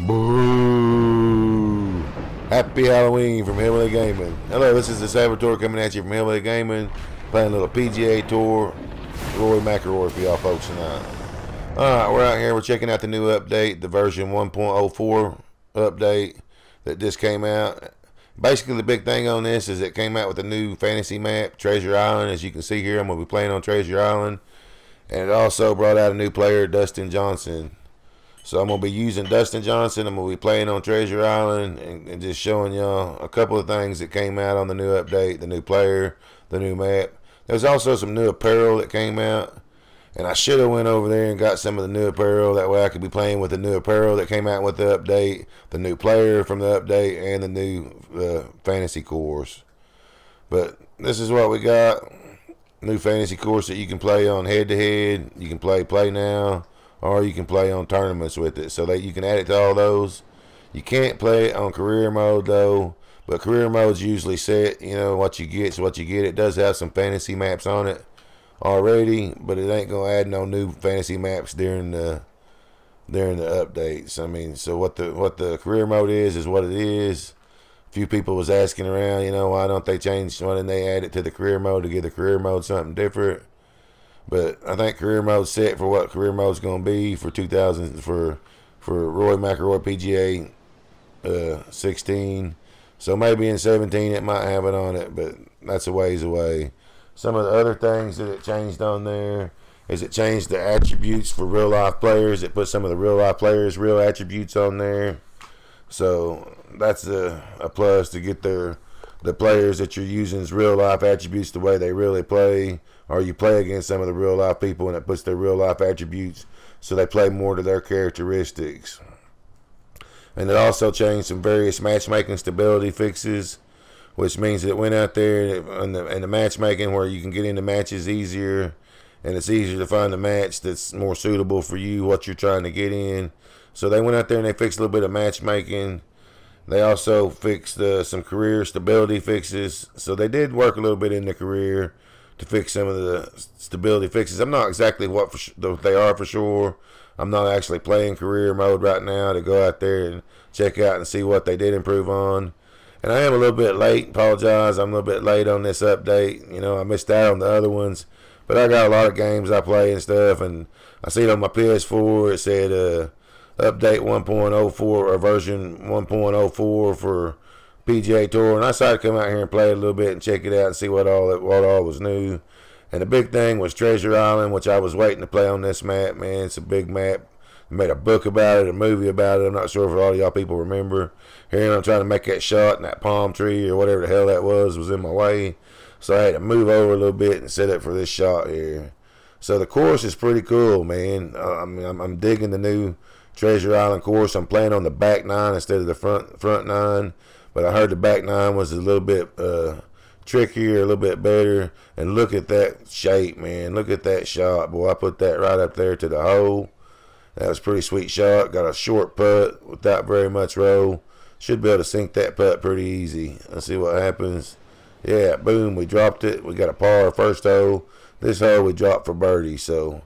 Boo! Happy Halloween from Hillbilly Gaming. Hello, this is the Saboteur coming at you from Hillbilly Gaming, playing a little PGA Tour. Rory Mcilrory for y'all folks tonight. Alright, we're out here. We're checking out the new update, the version 1.04 update that just came out. Basically, the big thing on this is it came out with a new fantasy map, Treasure Island. As you can see here, I'm going to be playing on Treasure Island. And it also brought out a new player, Dustin Johnson. So I'm going to be using Dustin Johnson. I'm going to be playing on Treasure Island and just showing y'all a couple of things that came out on the new update, the new player, the new map. There's also some new apparel that came out. And I should have went over there and got some of the new apparel. That way I could be playing with the new apparel that came out with the update, the new player from the update, and the new fantasy course. But this is what we got. New fantasy course that you can play on head-to-head. You can play now, or you can play on tournaments with it. So that you can add it to all those. You can't play it on career mode, though. But career mode's usually set. You know, what you get is what you get. It does have some fantasy maps on it already, but it ain't gonna add no new fantasy maps during the updates. I mean, so what the career mode is what it is. A few people was asking around, you know, why don't they change? Why didn't they add it to the career mode to give the career mode something different? But I think career mode's set for what career mode's gonna be for 2000 for Rory Mcilrory PGA 16. So maybe in 17 it might have it on it, but that's a ways away. Some of the other things that it changed on there is it changed the attributes for real life players. It put some of the real life players' real attributes on there. So that's a plus to get the players that you're using's real life attributes the way they really play. Or you play against some of the real life people and it puts their real life attributes so they play more to their characteristics. And it also changed some various matchmaking stability fixes, which means that it went out there in the matchmaking where you can get into matches easier, and it's easier to find a match that's more suitable for you, what you're trying to get in. So they went out there and they fixed a little bit of matchmaking. They also fixed some career stability fixes. So they did work a little bit in the career to fix some of the stability fixes. I'm not exactly what they are for sure. I'm not actually playing career mode right now to go out there and check out and see what they did improve on. And I am a little bit late. Apologize. I'm a little bit late on this update. You know, I missed out on the other ones. But I got a lot of games I play and stuff. And I see it on my PS4. It said update 1.04 or version 1.04 for PGA Tour. And I decided to come out here and play it a little bit and check it out and see what all was new. And the big thing was Treasure Island, which I was waiting to play on this map. Man, it's a big map. Made a book about it, a movie about it. I'm not sure if a lot of y'all people remember. Here I'm trying to make that shot, and that palm tree or whatever the hell that was in my way. So I had to move over a little bit and set up for this shot here. So the course is pretty cool, man. I'm digging the new Treasure Island course. I'm playing on the back nine instead of the front nine. But I heard the back nine was a little bit trickier, a little bit better. And look at that shape, man. Look at that shot, boy. I put that right up there to the hole. That was a pretty sweet shot. Got a short putt without very much roll. Should be able to sink that putt pretty easy. Let's see what happens. Yeah, boom, we dropped it. We got a par first hole. This hole we dropped for birdie. So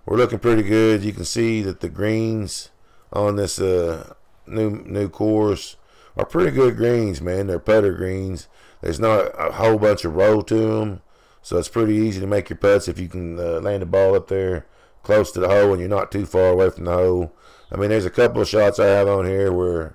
we're looking pretty good. You can see that the greens on this new course are pretty good greens, man. They're putter greens. There's not a whole bunch of roll to them. So it's pretty easy to make your putts if you can land the ball up there close to the hole and you're not too far away from the hole. I mean, there's a couple of shots I have on here where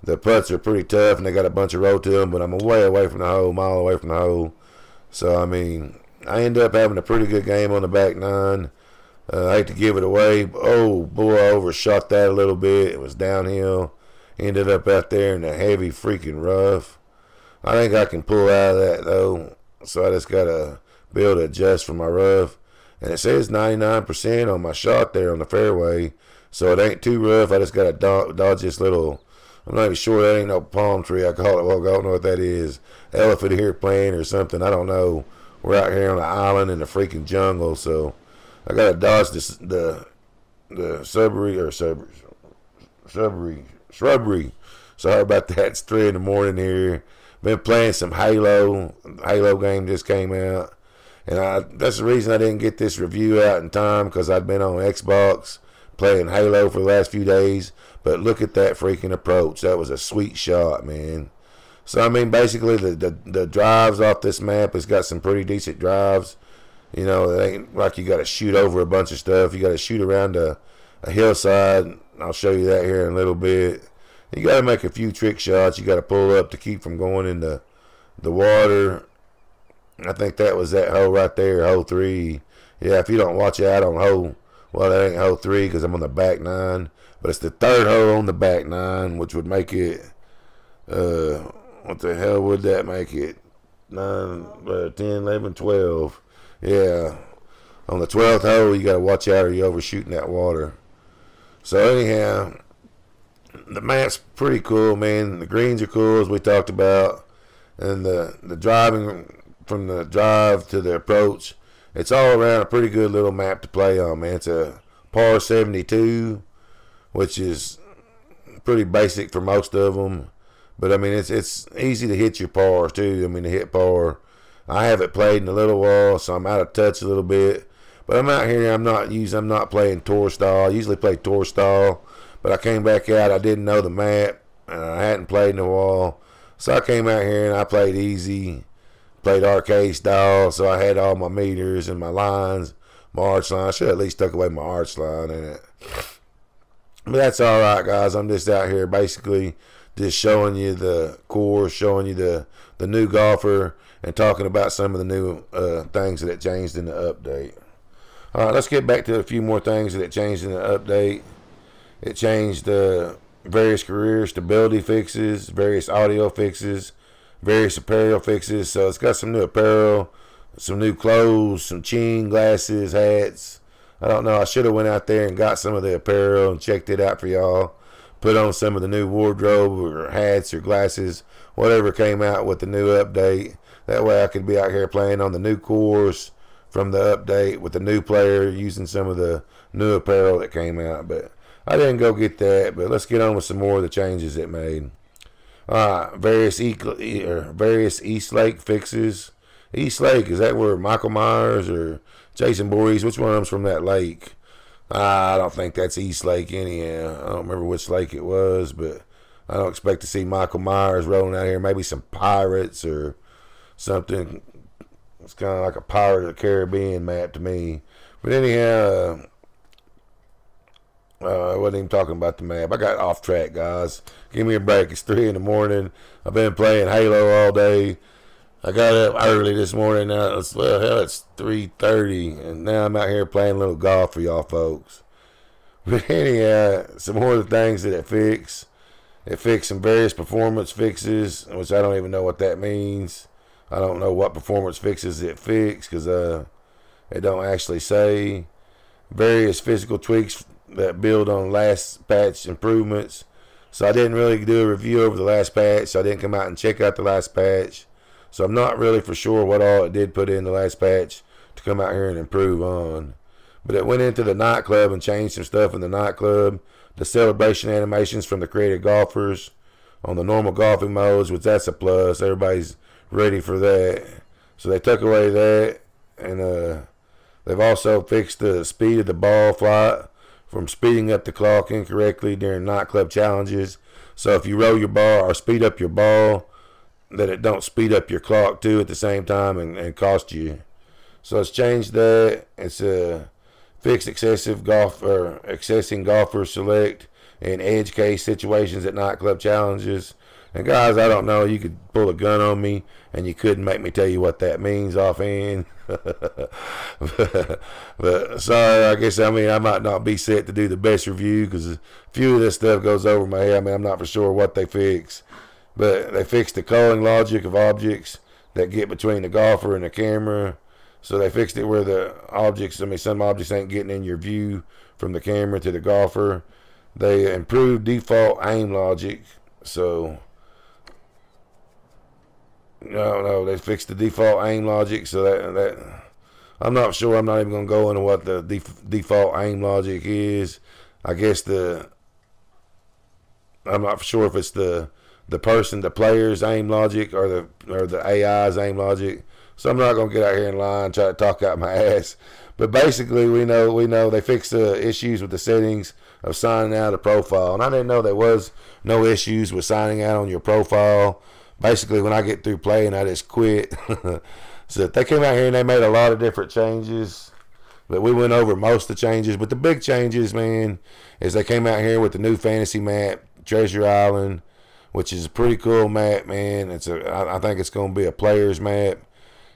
the putts are pretty tough and they got a bunch of roll to them, but I'm way away from the hole, a mile away from the hole. So, I mean, I end up having a pretty good game on the back nine. I hate to give it away. Oh, boy, I overshot that a little bit. It was downhill. Ended up out there in a heavy freaking rough. I think I can pull out of that, though. So I just got to be able to adjust for my rough. And it says 99% on my shot there on the fairway. So it ain't too rough. I just got to dodge this little, I'm not even sure that ain't no palm tree. I call it, well, I don't know what that is. Elephant here playing or something. I don't know. We're out here on an island in the freaking jungle. So I got to dodge the shrubbery. Sorry about that. It's 3 in the morning here. Been playing some Halo. Halo game just came out. And that's the reason I didn't get this review out in time, because I'd been on Xbox playing Halo for the last few days. But look at that freaking approach. That was a sweet shot, man. So, I mean, basically, the drives off this map has got some pretty decent drives. You know, it ain't like you got to shoot over a bunch of stuff. You got to shoot around a hillside. I'll show you that here in a little bit. You got to make a few trick shots. You got to pull up to keep from going into the water. I think that was that hole right there, hole 3. Yeah, if you don't watch out on hole, well, that ain't hole 3 because I'm on the back 9. But it's the 3rd hole on the back 9, which would make it, what the hell would that make it? 9, 10, 11, 12. Yeah. On the 12th hole, you got to watch out or you're overshooting that water. So, anyhow, the map's pretty cool, man. The greens are cool, as we talked about. And the driving from the drive to the approach, it's all around a pretty good little map to play on, man. It's a par 72, which is pretty basic for most of them. But, I mean, it's easy to hit your pars, too. I mean, to hit par. I haven't played in a little while, so I'm out of touch a little bit. But I'm out here, I'm not playing tour style. I usually play tour style. But I came back out, I didn't know the map, and I hadn't played in a while. So I came out here and I played easy. Played arcade style, so I had all my meters and my lines, my arch line. I should have at least took away my arch line in it. But that's all right, guys. I'm just out here basically just showing you the course, showing you the new golfer, and talking about some of the new things that it changed in the update. All right, let's get back to a few more things that it changed in the update. It changed various career stability fixes, various audio fixes, various apparel fixes. So it's got some new apparel, some new clothes, some chin, glasses, hats. I don't know. I should have went out there and got some of the apparel and checked it out for y'all. Put on some of the new wardrobe or hats or glasses, whatever came out with the new update. That way I could be out here playing on the new course from the update with the new player using some of the new apparel that came out. But I didn't go get that. But let's get on with some more of the changes it made. Various East Lake fixes. East Lake, is that where Michael Myers or Jason Voorhees? Which one of them's from that lake? I don't think that's East Lake anyhow. I don't remember which lake it was, but I don't expect to see Michael Myers rolling out here. Maybe some pirates or something. It's kind of like a Pirate of the Caribbean map to me. But anyhow, I wasn't even talking about the map. I got off track, guys. Give me a break. It's 3 in the morning. I've been playing Halo all day. I got up early this morning. Now it's 3:30, and now I'm out here playing a little golf for y'all folks. But anyhow, some more of the things that it fixed. It fixed some various performance fixes, which I don't even know what that means. I don't know what performance fixes it fixed because it don't actually say. Various physical tweaks that build on last patch improvements. So I didn't really do a review over the last patch. So I didn't come out and check out the last patch. So I'm not really for sure what all it did put in the last patch to come out here and improve on. But it went into the nightclub and changed some stuff in the nightclub. The celebration animations from the creative golfers on the normal golfing modes, which that's a plus. Everybody's ready for that. So they took away that. And they've also fixed the speed of the ball flight from speeding up the clock incorrectly during nightclub challenges. So if you roll your ball or speed up your ball, that it don't speed up your clock too at the same time and cost you. So it's changed that. It's fixed accessing golfers select in edge case situations at nightclub challenges. And guys, I don't know, you could pull a gun on me and you couldn't make me tell you what that means offhand. but sorry, I guess I might not be set to do the best review because a few of this stuff goes over my head. I'm not for sure what they fix. But they fixed the culling logic of objects that get between the golfer and the camera. So they fixed it where the objects, some objects ain't getting in your view from the camera to the golfer. They improved default aim logic. So, no, they fixed the default aim logic. So that I'm not sure. I'm not even going to go into what the default aim logic is. I guess I'm not sure if it's the player's aim logic or the AI's aim logic. So I'm not gonna get out here and lie and try to talk out my ass. But basically, we know they fixed the issues with the settings of signing out a profile, and I didn't know there was no issues with signing out on your profile. Basically, when I get through playing, I just quit. So they came out here and they made a lot of different changes, but we went over most of the changes. But the big changes, man, is they came out here with the new fantasy map, Treasure Island, which is a pretty cool map, man. I think it's gonna be a player's map.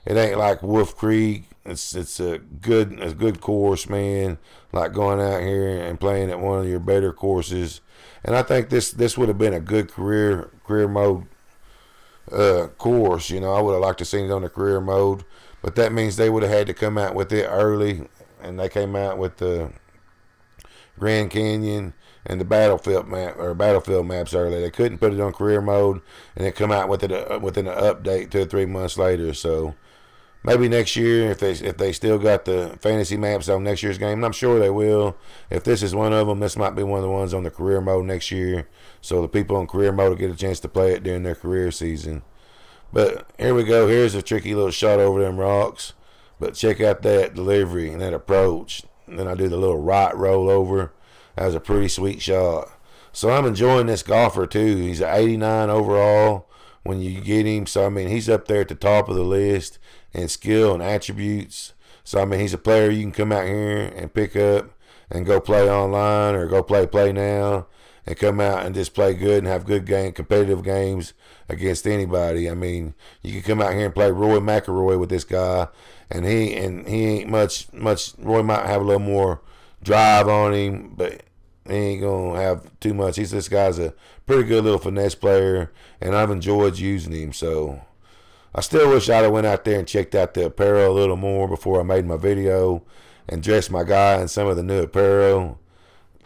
It ain't like Wolf Creek. It's a good course, man. Like going out here and playing at one of your better courses. And I think this would have been a good career mode course. You know, I would have liked to seen it on the career mode, but that means they would have had to come out with it early, and they came out with the Grand Canyon and the battlefield maps early. They couldn't put it on career mode, and it come out with it within an update 2 or 3 months later. So maybe next year, if they still got the fantasy maps on next year's game, and I'm sure they will. If this is one of them, this might be one of the ones on the career mode next year. So the people on career mode will get a chance to play it during their career season. But here we go. Here's a tricky little shot over them rocks. But check out that delivery and that approach. And then I do the little right roll over. That was a pretty sweet shot. So I'm enjoying this golfer too. He's an 89 overall when you get him. So, I mean, he's up there at the top of the list in skill and attributes. So, I mean, he's a player you can come out here and pick up and go play online or go play now and come out and just play good and have good competitive games against anybody. I mean, you can come out here and play Rory Mcilrory with this guy, and he ain't much. Roy might have a little more drive on him, but he ain't gonna have too much. This guy's a pretty good little finesse player, and I've enjoyed using him. So I still wish I'd have went out there and checked out the apparel a little more before I made my video and dressed my guy in some of the new apparel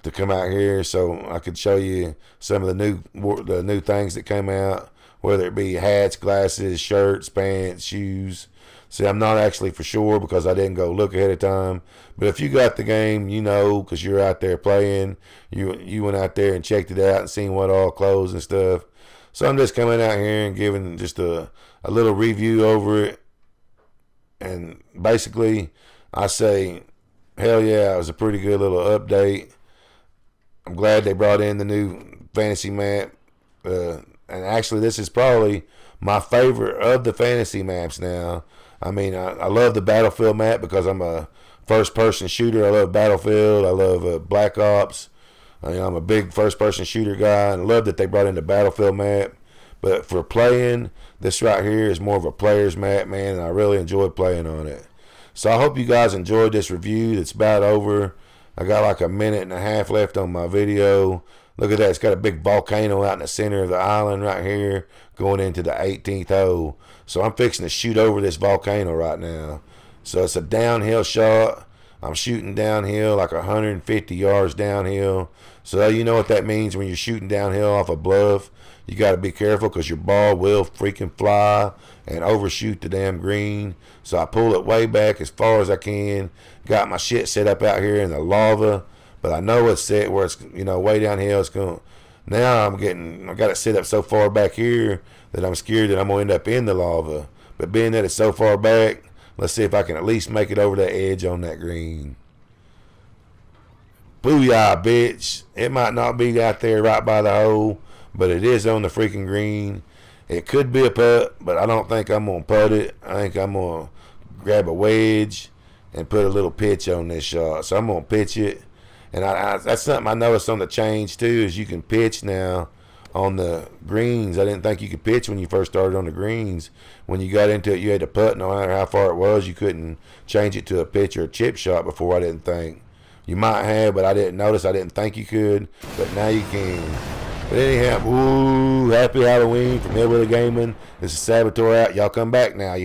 to come out here so I could show you some of the new things that came out, whether it be hats, glasses, shirts, pants, shoes. See, I'm not actually for sure because I didn't go look ahead of time. But if you got the game, you know, because you're out there playing, you went out there and checked it out and seen what all clothes and stuff. So I'm just coming out here and giving just a little review over it. And basically, I say, hell yeah, it was a pretty good little update. I'm glad they brought in the new fantasy map. And actually, this is probably my favorite of the fantasy maps now. I mean, I love the Battlefield map because I'm a first-person shooter. I love Battlefield. I love Black Ops. I'm a big first-person shooter guy, and I love that they brought in the Battlefield map. But for playing, this right here is more of a player's map, man, and I really enjoy playing on it. So I hope you guys enjoyed this review. It's about over. I got like a minute and a half left on my video. Look at that. It's got a big volcano out in the center of the island right here going into the 18th hole. So I'm fixing to shoot over this volcano right now. So it's a downhill shot. I'm shooting downhill like 150 yards downhill. So you know what that means when you're shooting downhill off a bluff. You got to be careful because your ball will freaking fly and overshoot the damn green. So I pull it way back as far as I can. Got my shit set up out here in the lava. But I know it's set where it's, you know, way downhill. It's going. Now I got it set up so far back here that I'm scared that I'm going to end up in the lava. But being that it's so far back, let's see if I can at least make it over that edge on that green. Booyah, bitch. It might not be out there right by the hole, but it is on the freaking green. It could be a putt, but I don't think I'm going to putt it. I think I'm going to grab a wedge and put a little pitch on this shot. So I'm going to pitch it. And that's something I noticed on the change too, is you can pitch now on the greens. I didn't think you could pitch when you first started on the greens. When you got into it, you had to putt no matter how far it was. You couldn't change it to a pitch or a chip shot before, I didn't think. You might have, but I didn't notice. I didn't think you could, but now you can. But anyhow, ooh, happy Halloween from Hillbilly Gaming. This is Saboteur out. Y'all come back now.